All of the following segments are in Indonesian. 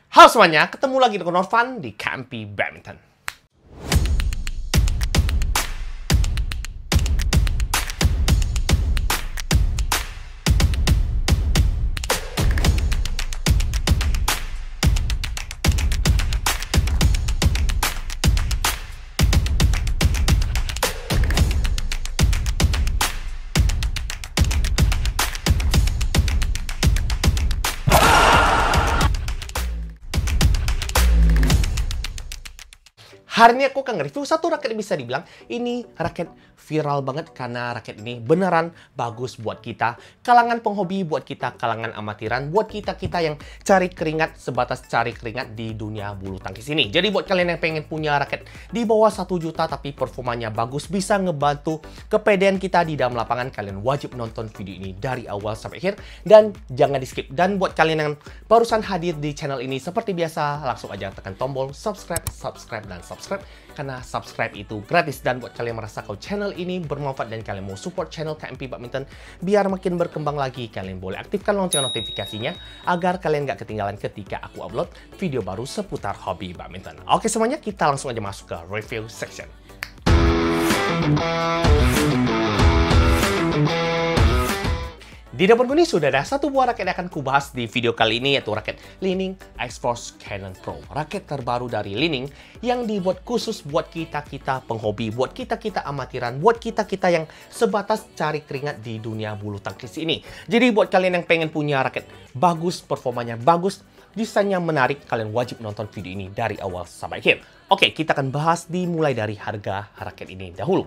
Halo semuanya, ketemu lagi dengan Norvan di Campy Badminton. Hari ini aku akan nge-review satu raket yang bisa dibilang ini raket viral banget karena raket ini beneran bagus buat kita, kalangan penghobi, buat kita kalangan amatiran, buat kita-kita yang cari keringat, sebatas cari keringat di dunia bulu tangkis ini. Jadi buat kalian yang pengen punya raket di bawah 1 juta tapi performanya bagus, bisa ngebantu kepedean kita di dalam lapangan, kalian wajib nonton video ini dari awal sampai akhir dan jangan di-skip. Dan buat kalian yang barusan hadir di channel ini, seperti biasa langsung aja tekan tombol subscribe, dan subscribe karena subscribe itu gratis. Dan buat kalian merasa kalau channel ini bermanfaat dan kalian mau support channel Campy Badminton biar makin berkembang lagi, kalian boleh aktifkan lonceng notifikasinya agar kalian gak ketinggalan ketika aku upload video baru seputar hobi badminton. Oke semuanya, kita langsung aja masuk ke review section. Di depan gue ini sudah ada satu buah raket yang akan kubahas di video kali ini, yaitu raket Li-Ning X-Force Cannon Pro. Raket terbaru dari Li-Ning yang dibuat khusus buat kita-kita penghobi, buat kita-kita amatiran, buat kita-kita yang sebatas cari keringat di dunia bulu tangkis ini. Jadi buat kalian yang pengen punya raket bagus, performanya bagus, desainnya menarik, kalian wajib nonton video ini dari awal sampai akhir. Oke, kita akan bahas dimulai dari harga raket ini dahulu.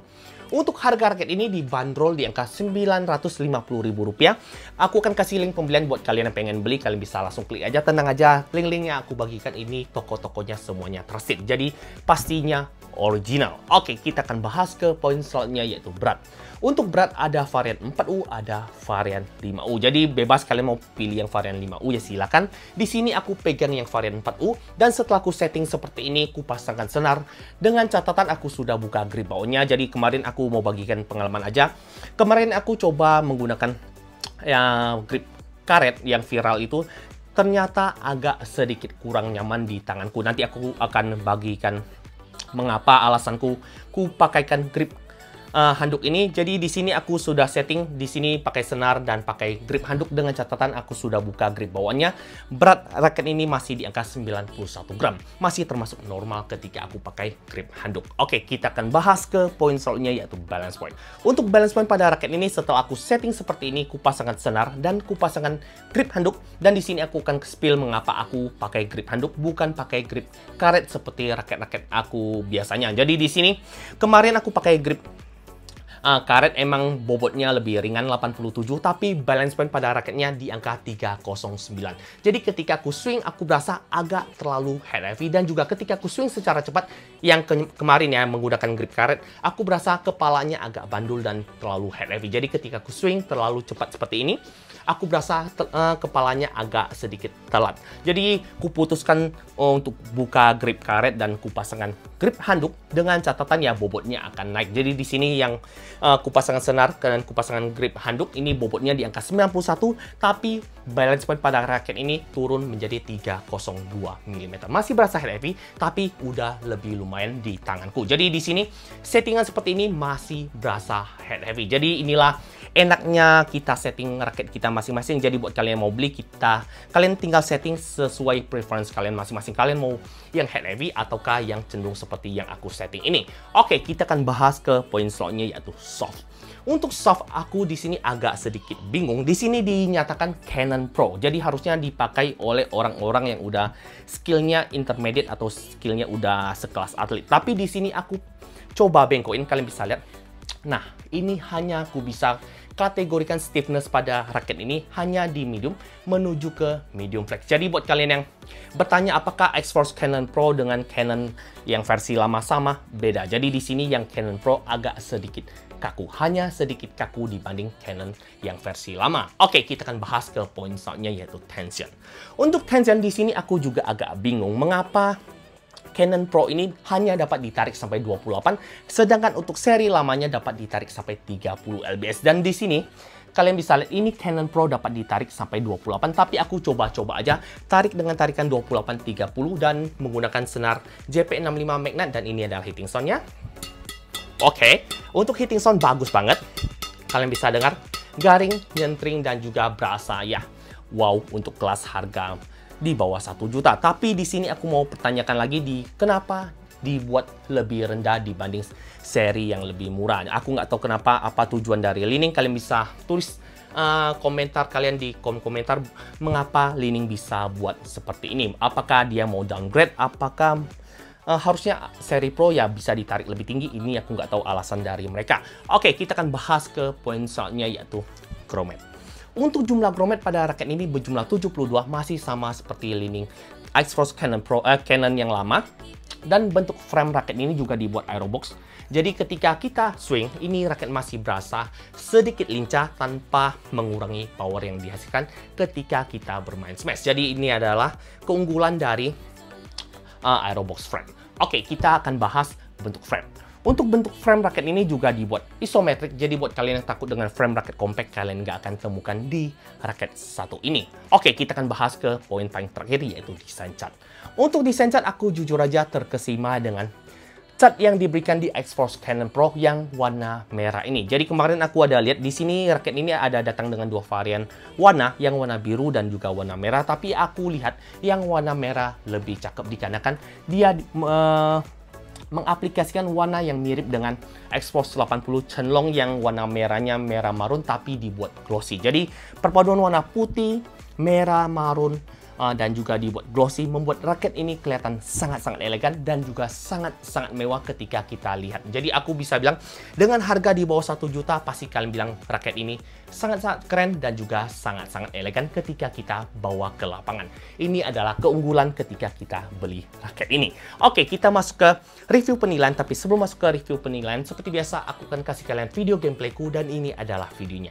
Untuk harga raket ini dibanderol di angka Rp950.000. Aku akan kasih link pembelian buat kalian yang pengen beli. Kalian bisa langsung klik aja, tenang aja. Link-linknya aku bagikan ini, toko-tokonya semuanya trusted. Jadi pastinya original. Oke, kita akan bahas ke poin selanjutnya, yaitu berat. Untuk berat ada varian 4U, ada varian 5U. Jadi bebas kalian mau pilih yang varian 5U ya silakan. Di sini aku pegang yang varian 4U dan setelah aku setting seperti ini, aku pasangkan senar dengan catatan aku sudah buka grip bawahnya. Jadi kemarin aku mau bagikan pengalaman aja. Kemarin aku coba menggunakan grip karet yang viral itu, ternyata agak sedikit kurang nyaman di tanganku. Nanti aku akan bagikan mengapa alasanku ku pakaikan grip handuk ini. Jadi di sini aku sudah setting, di sini pakai senar dan pakai grip handuk dengan catatan aku sudah buka grip bawahnya. Berat raket ini masih di angka 91 gram. Masih termasuk normal ketika aku pakai grip handuk. Oke, kita akan bahas ke poin selanjutnya, yaitu balance point. Untuk balance point pada raket ini, setelah aku setting seperti ini, ku pasangkan senar dan ku pasangkan grip handuk. Dan di sini aku akan spill mengapa aku pakai grip handuk, bukan pakai grip karet seperti raket-raket aku biasanya. Jadi di sini kemarin aku pakai grip karet, emang bobotnya lebih ringan 87, tapi balance point pada raketnya di angka 309. Jadi ketika aku swing, aku berasa agak terlalu head heavy, dan juga ketika aku swing secara cepat, yang kemarin ya menggunakan grip karet, aku berasa kepalanya agak bandul dan terlalu head heavy. Jadi ketika aku swing terlalu cepat seperti ini, aku berasa kepalanya agak sedikit telat. Jadi ku putuskan untuk buka grip karet dan ku pasangkan grip handuk dengan catatan ya bobotnya akan naik. Jadi di sini yang ku pasangkan senar dan ku pasangkan grip handuk ini bobotnya di angka 91, tapi balance point pada raket ini turun menjadi 302 mm. Masih berasa head heavy, tapi udah lebih lumayan di tanganku. Jadi di sini settingan seperti ini masih berasa head heavy. Jadi inilah enaknya kita setting raket kita masing-masing. Jadi buat kalian yang mau beli, kalian tinggal setting sesuai preference kalian masing-masing. Kalian mau yang head heavy ataukah yang cenderung seperti yang aku setting ini. Oke, kita akan bahas ke poin selanjutnya, yaitu soft. Untuk soft aku di sini agak sedikit bingung. Di sini dinyatakan Cannon Pro. Jadi harusnya dipakai oleh orang-orang yang udah skillnya intermediate atau skillnya udah sekelas atlet. Tapi di sini aku coba bengkokin, kalian bisa lihat. Nah, ini hanya aku bisa kategorikan stiffness pada raket ini hanya di medium menuju ke medium flex. Jadi buat kalian yang bertanya apakah X-Force Cannon Pro dengan Cannon yang versi lama sama, beda. Jadi di sini yang Cannon Pro agak sedikit kaku, hanya sedikit kaku dibanding Cannon yang versi lama. Oke, kita akan bahas ke poin selanjutnya, yaitu tension. Untuk tension di sini aku juga agak bingung mengapa Cannon Pro ini hanya dapat ditarik sampai 28, sedangkan untuk seri lamanya dapat ditarik sampai 30 lbs. Dan di sini kalian bisa lihat ini Canon Pro dapat ditarik sampai 28, tapi aku coba-coba aja tarik dengan tarikan 28-30 dan menggunakan senar JP65 magnet, dan ini adalah hitting sound-nya. Oke, untuk hitting sound bagus banget. Kalian bisa dengar garing, nyentring, dan juga berasa ya. Wow, untuk kelas harga di bawah 1 juta. Tapi di sini aku mau pertanyakan lagi kenapa dibuat lebih rendah dibanding seri yang lebih murah. Aku nggak tahu kenapa, apa tujuan dari Li-Ning. Kalian bisa tulis komentar kalian di kolom komentar mengapa Li-Ning bisa buat seperti ini. Apakah dia mau downgrade? Apakah harusnya seri Pro ya bisa ditarik lebih tinggi? Ini aku nggak tahu alasan dari mereka. Oke, kita akan bahas ke poin selanjutnya, yaitu grommet. Untuk jumlah grommet pada raket ini berjumlah 72, masih sama seperti Li-Ning X-Force Canon yang lama. Dan bentuk frame raket ini juga dibuat aerobox. Jadi ketika kita swing, ini raket masih berasa sedikit lincah tanpa mengurangi power yang dihasilkan ketika kita bermain smash. Jadi ini adalah keunggulan dari aerobox frame. Oke, kita akan bahas bentuk frame. Untuk bentuk frame raket ini juga dibuat isometrik, jadi buat kalian yang takut dengan frame raket compact, kalian nggak akan temukan di raket satu ini. Oke, kita akan bahas ke poin paling terakhir, yaitu desain cat. Untuk desain cat, aku jujur aja terkesima dengan cat yang diberikan di X-Force Canon Pro yang warna merah ini. Jadi kemarin aku ada lihat di sini raket ini ada datang dengan dua varian warna, yang warna biru dan juga warna merah. Tapi aku lihat yang warna merah lebih cakep dikarenakan dia mengaplikasikan warna yang mirip dengan X-Force 80 Chenlong yang warna merahnya merah marun tapi dibuat glossy. Jadi perpaduan warna putih, merah, marun, dan juga dibuat glossy membuat raket ini kelihatan sangat-sangat elegan dan juga sangat-sangat mewah ketika kita lihat. Jadi aku bisa bilang dengan harga di bawah 1 juta pasti kalian bilang raket ini sangat-sangat keren dan juga sangat-sangat elegan ketika kita bawa ke lapangan. Ini adalah keunggulan ketika kita beli raket ini. Oke, kita masuk ke review penilaian, tapi sebelum masuk ke review penilaian, seperti biasa aku akan kasih kalian video gameplayku dan ini adalah videonya.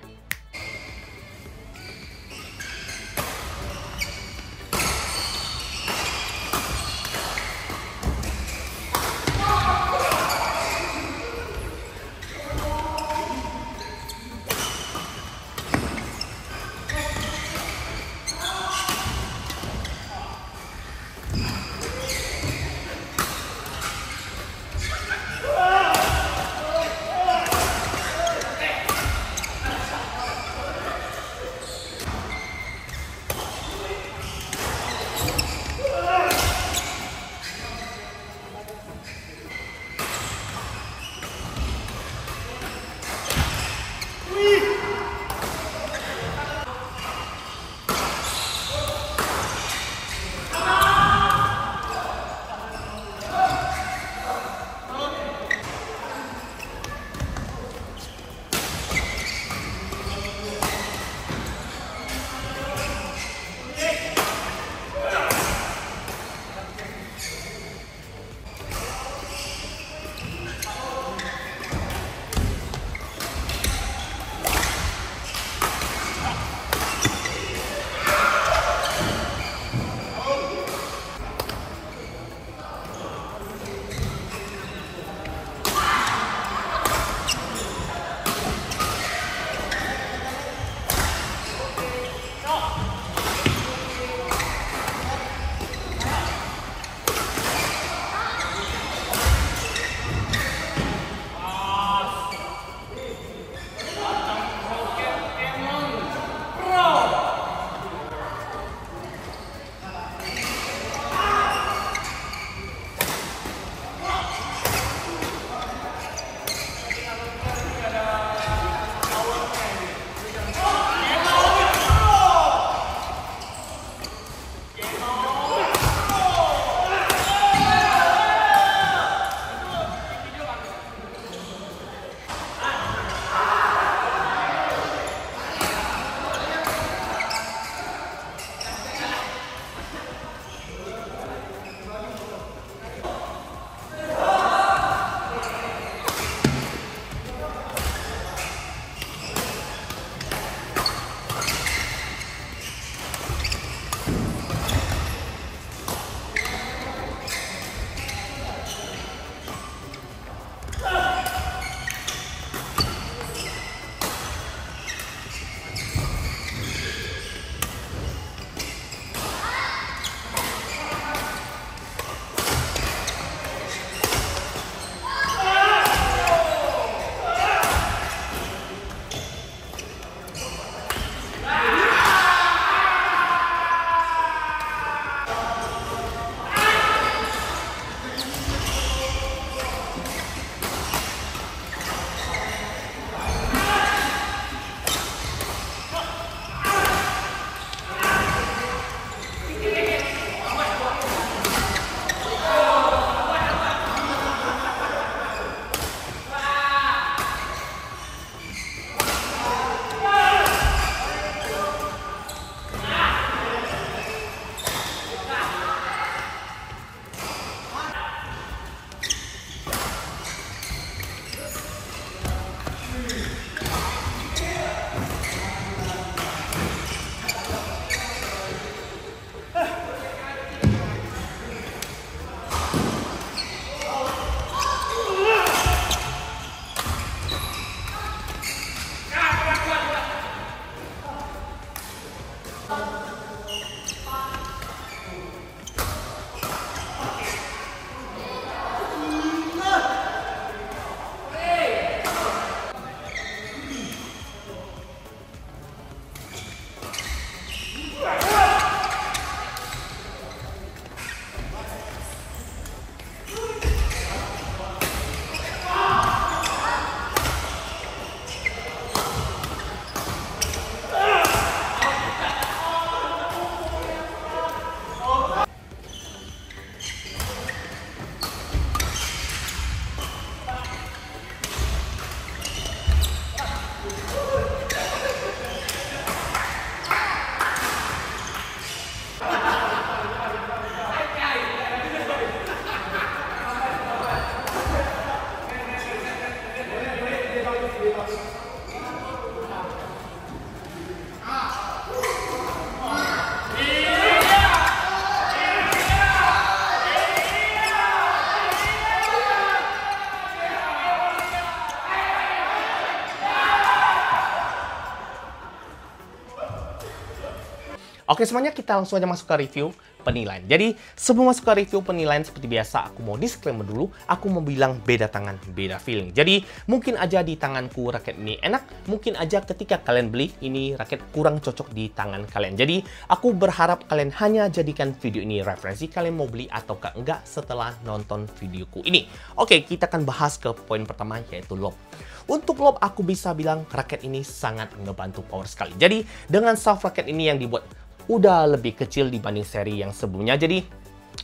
Oke, semuanya kita langsung aja masuk ke review penilaian. Jadi, sebelum masuk ke review penilaian seperti biasa, aku mau disclaimer dulu, aku mau bilang beda tangan, beda feeling. Jadi, mungkin aja di tanganku raket ini enak, mungkin aja ketika kalian beli, ini raket kurang cocok di tangan kalian. Jadi, aku berharap kalian hanya jadikan video ini referensi kalian mau beli ataukah enggak setelah nonton videoku ini. Oke, kita akan bahas ke poin pertama, yaitu lob. Untuk lob, aku bisa bilang raket ini sangat ngebantu power sekali. Jadi, dengan shaft raket ini yang dibuat udah lebih kecil dibanding seri yang sebelumnya, jadi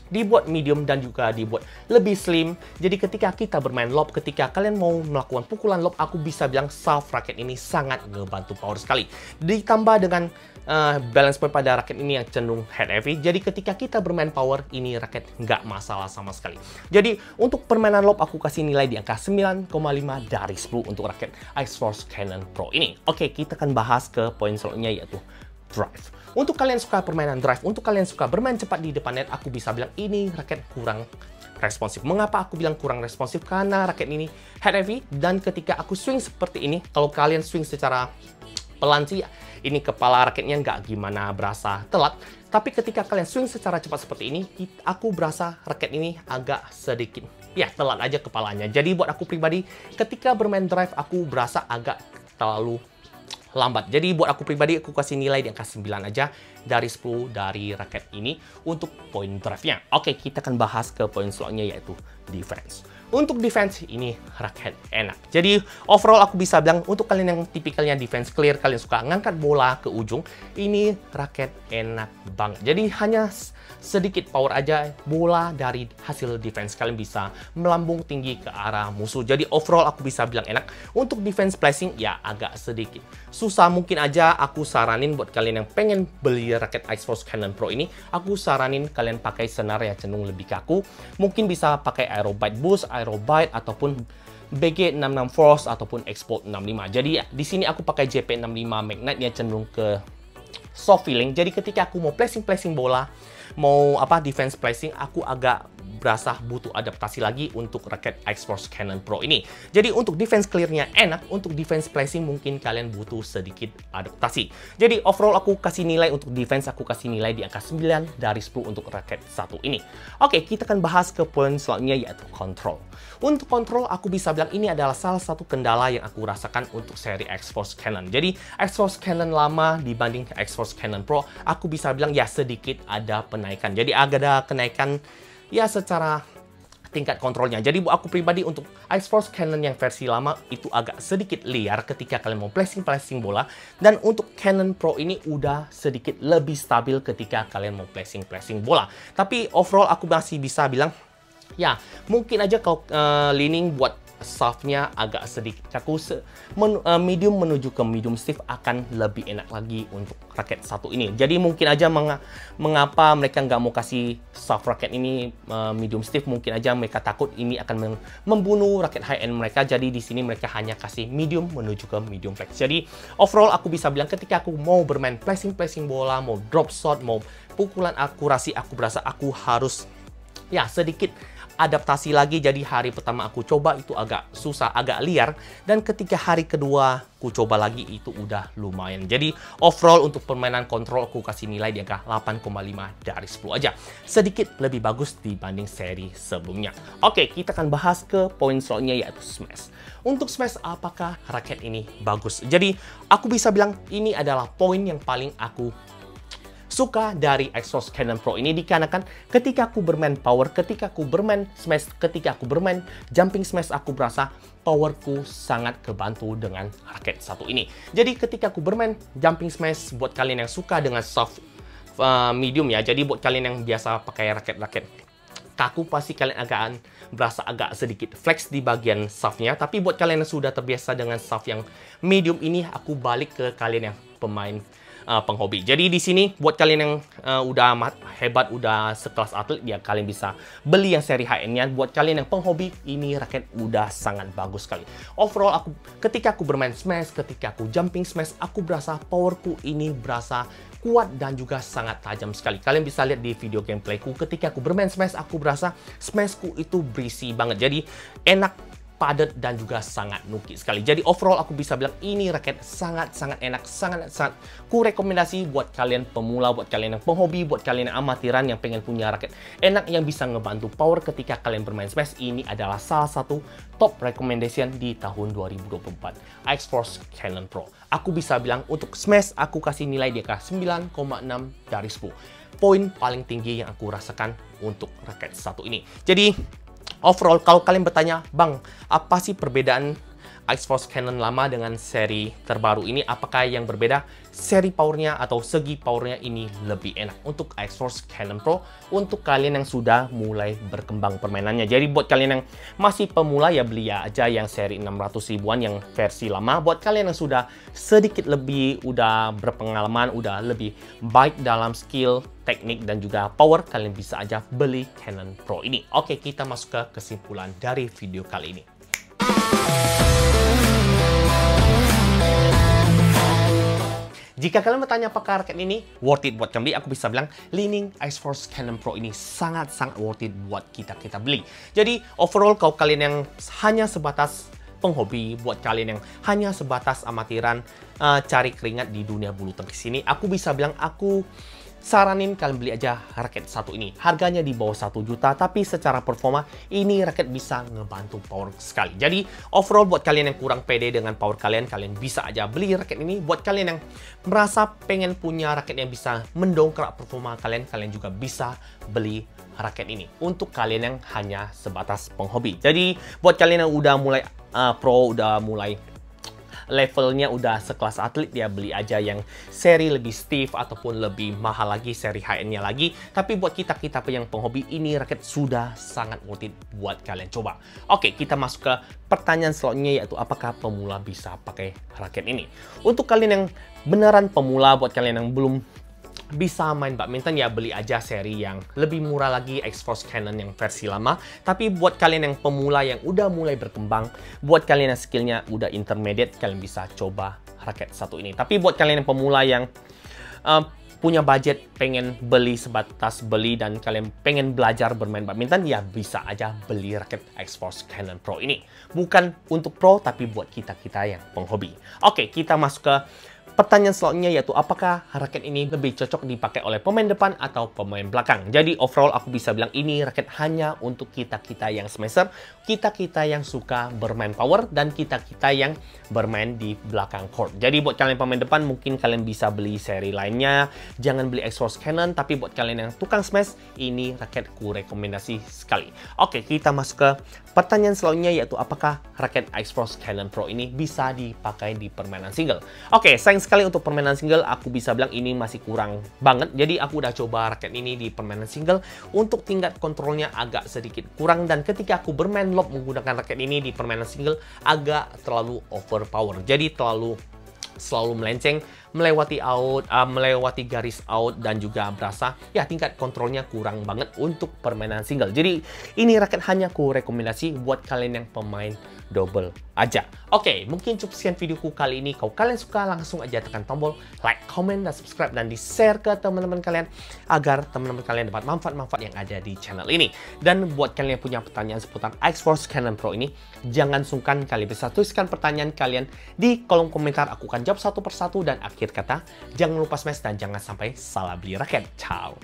dibuat medium dan juga dibuat lebih slim. Jadi ketika kita bermain lob, ketika kalian mau melakukan pukulan lob, aku bisa bilang shaft raket ini sangat ngebantu power sekali. Ditambah dengan balance point pada raket ini yang cenderung head heavy, jadi ketika kita bermain power, ini raket nggak masalah sama sekali. Jadi untuk permainan lob, aku kasih nilai di angka 9,5 dari 10 untuk raket Ice Force Cannon Pro ini. Oke, kita akan bahas ke poin selanjutnya, yaitu drive. Untuk kalian suka permainan drive, untuk kalian suka bermain cepat di depan net, aku bisa bilang ini raket kurang responsif. Mengapa aku bilang kurang responsif? Karena raket ini head heavy, dan ketika aku swing seperti ini, kalau kalian swing secara pelan sih, ini kepala raketnya nggak gimana berasa telat. Tapi ketika kalian swing secara cepat seperti ini, aku berasa raket ini agak sedikit, ya telat aja kepalanya. Jadi buat aku pribadi, ketika bermain drive, aku berasa agak terlalu lambat. Jadi buat aku pribadi, aku kasih nilai di angka 9 aja dari 10 dari raket ini untuk poin drive-nya. Oke, kita akan bahas ke poin selanjutnya, yaitu defense. Untuk defense ini raket enak. Jadi overall aku bisa bilang untuk kalian yang tipikalnya defense clear, kalian suka ngangkat bola ke ujung, ini raket enak banget. Jadi hanya sedikit power aja, bola dari hasil defense kalian bisa melambung tinggi ke arah musuh. Jadi overall aku bisa bilang enak. Untuk defense placing ya agak sedikit susah. Mungkin aja aku saranin buat kalian yang pengen beli raket Ice Force Cannon Pro ini, aku saranin kalian pakai senar yang cenderung lebih kaku. Mungkin bisa pakai Aerobite Boost, Aerobite, ataupun BG66 Force, ataupun Export 65. Jadi ya, di sini aku pakai JP65 Magnite yang cenderung ke soft feeling. Jadi ketika aku mau placing bola, mau defense placing, aku agak berasa butuh adaptasi lagi untuk raket Ice Force Cannon Pro ini. Jadi untuk defense clear-nya enak, untuk defense placing mungkin kalian butuh sedikit adaptasi. Jadi overall aku kasih nilai untuk defense, aku kasih nilai di angka 9 dari 10 untuk raket satu ini. Oke, kita akan bahas ke poin selanjutnya, yaitu control. Untuk control, aku bisa bilang ini adalah salah satu kendala yang aku rasakan untuk seri Ice Force Cannon. Jadi Ice Force Cannon lama dibanding Ice Force Cannon Pro, aku bisa bilang ya sedikit ada penaikan. Jadi agak ada kenaikan ya secara tingkat kontrolnya. Jadi buat aku pribadi, untuk Ice Force Cannon yang versi lama itu agak sedikit liar ketika kalian mau placing bola, dan untuk Cannon Pro ini udah sedikit lebih stabil ketika kalian mau placing bola. Tapi overall aku masih bisa bilang ya mungkin aja kalau leaning buat shaftnya agak sedikit kaku, medium menuju ke medium stiff akan lebih enak lagi untuk raket satu ini. Jadi mungkin aja mengapa mereka nggak mau kasih shaft raket ini medium stiff, mungkin aja mereka takut ini akan membunuh raket high end mereka. Jadi di sini mereka hanya kasih medium menuju ke medium flex. Jadi overall aku bisa bilang ketika aku mau bermain placing bola, mau drop shot, mau pukulan akurasi, aku berasa aku harus ya sedikit adaptasi lagi. Jadi hari pertama aku coba itu agak susah, agak liar, dan ketika hari kedua aku coba lagi itu udah lumayan. Jadi overall untuk permainan kontrol aku kasih nilai di angka 8,5 dari 10 aja. Sedikit lebih bagus dibanding seri sebelumnya. Oke, kita akan bahas ke poin selanjutnya, yaitu smash. Untuk smash, apakah raket ini bagus? Jadi aku bisa bilang ini adalah poin yang paling aku suka dari Ice Force Cannon Pro ini, dikarenakan ketika aku bermain power, ketika aku bermain smash, ketika aku bermain jumping smash, aku berasa powerku sangat kebantu dengan raket satu ini. Jadi ketika aku bermain jumping smash, buat kalian yang suka dengan soft medium ya, jadi buat kalian yang biasa pakai raket-raket kaku, pasti kalian akan berasa agak sedikit flex di bagian shaftnya. Tapi buat kalian yang sudah terbiasa dengan shaft yang medium ini, aku balik ke kalian yang pemain penghobi. Jadi di sini buat kalian yang udah hebat, udah sekelas atlet, ya kalian bisa beli yang seri high end-nya. Buat kalian yang penghobi, ini raket udah sangat bagus sekali. Overall ketika aku bermain smash, ketika aku jumping smash, aku berasa powerku ini berasa kuat dan juga sangat tajam sekali. Kalian bisa lihat di video gameplayku, ketika aku bermain smash, aku berasa smashku itu berisi banget. Jadi enak padat dan juga sangat nukik sekali. Jadi overall aku bisa bilang ini raket sangat-sangat enak, sangat-sangat ku rekomendasi buat kalian pemula, buat kalian yang penghobi, buat kalian yang amatiran yang pengen punya raket enak yang bisa ngebantu power ketika kalian bermain Smash. Ini adalah salah satu top recommendation di tahun 2024, X-Force Cannon Pro. Aku bisa bilang untuk Smash aku kasih nilai dia ke 9,6 dari 10. Poin paling tinggi yang aku rasakan untuk raket satu ini. Jadi overall, kalau kalian bertanya, Bang, apa sih perbedaan X-Force Cannon lama dengan seri terbaru ini? Apakah yang berbeda? Seri powernya atau segi powernya ini lebih enak untuk X-Force Cannon Pro untuk kalian yang sudah mulai berkembang permainannya. Jadi buat kalian yang masih pemula ya beli aja yang seri 600 ribuan yang versi lama. Buat kalian yang sudah sedikit lebih udah berpengalaman, udah lebih baik dalam skill, teknik, dan juga power, kalian bisa aja beli Cannon Pro ini. Oke, kita masuk ke kesimpulan dari video kali ini. Jika kalian bertanya apakah raket ini worth it buat kalian beli, aku bisa bilang Li-Ning X-Force Cannon Pro ini sangat-sangat worth it buat kita beli. Jadi overall kalau kalian yang hanya sebatas penghobi, buat kalian yang hanya sebatas amatiran cari keringat di dunia bulu tangkis ini, aku bisa bilang aku saranin kalian beli aja raket satu ini. Harganya di bawah 1 juta, tapi secara performa ini raket bisa ngebantu power sekali. Jadi overall buat kalian yang kurang pede dengan power kalian, kalian bisa aja beli raket ini. Buat kalian yang merasa pengen punya raket yang bisa mendongkrak performa kalian, kalian juga bisa beli raket ini. Untuk kalian yang hanya sebatas penghobi. Jadi buat kalian yang udah mulai pro, udah mulai levelnya udah sekelas atlet, ya beli aja yang seri lebih stiff ataupun lebih mahal lagi, seri high-end-nya lagi. Tapi buat kita yang penghobi, ini raket sudah sangat worth it buat kalian coba. Oke, kita masuk ke pertanyaan selanjutnya, yaitu apakah pemula bisa pakai raket ini? Untuk kalian yang beneran pemula, buat kalian yang belum bisa main badminton, ya beli aja seri yang lebih murah lagi, X-Force Cannon yang versi lama. Tapi buat kalian yang pemula yang udah mulai berkembang, buat kalian yang skillnya udah intermediate, kalian bisa coba raket satu ini. Tapi buat kalian yang pemula yang punya budget pengen beli sebatas beli dan kalian pengen belajar bermain badminton, ya bisa aja beli raket X-Force Cannon Pro ini. Bukan untuk pro, tapi buat kita yang penghobi. Oke, kita masuk ke pertanyaan selanjutnya, yaitu apakah raket ini lebih cocok dipakai oleh pemain depan atau pemain belakang? Jadi overall aku bisa bilang ini raket hanya untuk kita yang smasher, kita yang suka bermain power, dan kita yang bermain di belakang court. Jadi buat kalian pemain depan mungkin kalian bisa beli seri lainnya, jangan beli X-Force Cannon. Tapi buat kalian yang tukang smash, ini raket ku rekomendasi sekali. Oke, kita masuk ke pertanyaan selanjutnya, yaitu apakah raket X-Force Cannon Pro ini bisa dipakai di permainan single? Oke, sayang sekali untuk permainan single aku bisa bilang ini masih kurang banget. Jadi aku udah coba raket ini di permainan single, untuk tingkat kontrolnya agak sedikit kurang, dan ketika aku bermain lob menggunakan raket ini di permainan single agak terlalu overpower. Jadi selalu melenceng, melewati garis out, dan juga berasa ya tingkat kontrolnya kurang banget untuk permainan single. Jadi ini raket hanya ku rekomendasi buat kalian yang pemain double aja. Oke, mungkin cukup sekian videoku kali ini. Kalau kalian suka, langsung aja tekan tombol like, comment, dan subscribe, dan di-share ke teman-teman kalian agar teman-teman kalian dapat manfaat-manfaat yang ada di channel ini. Dan buat kalian yang punya pertanyaan seputar X-Force Cannon Pro ini, jangan sungkan kalian bisa tuliskan pertanyaan kalian di kolom komentar. Aku akan jawab satu persatu, dan akhir kata, jangan lupa smash dan jangan sampai salah beli raket. Ciao!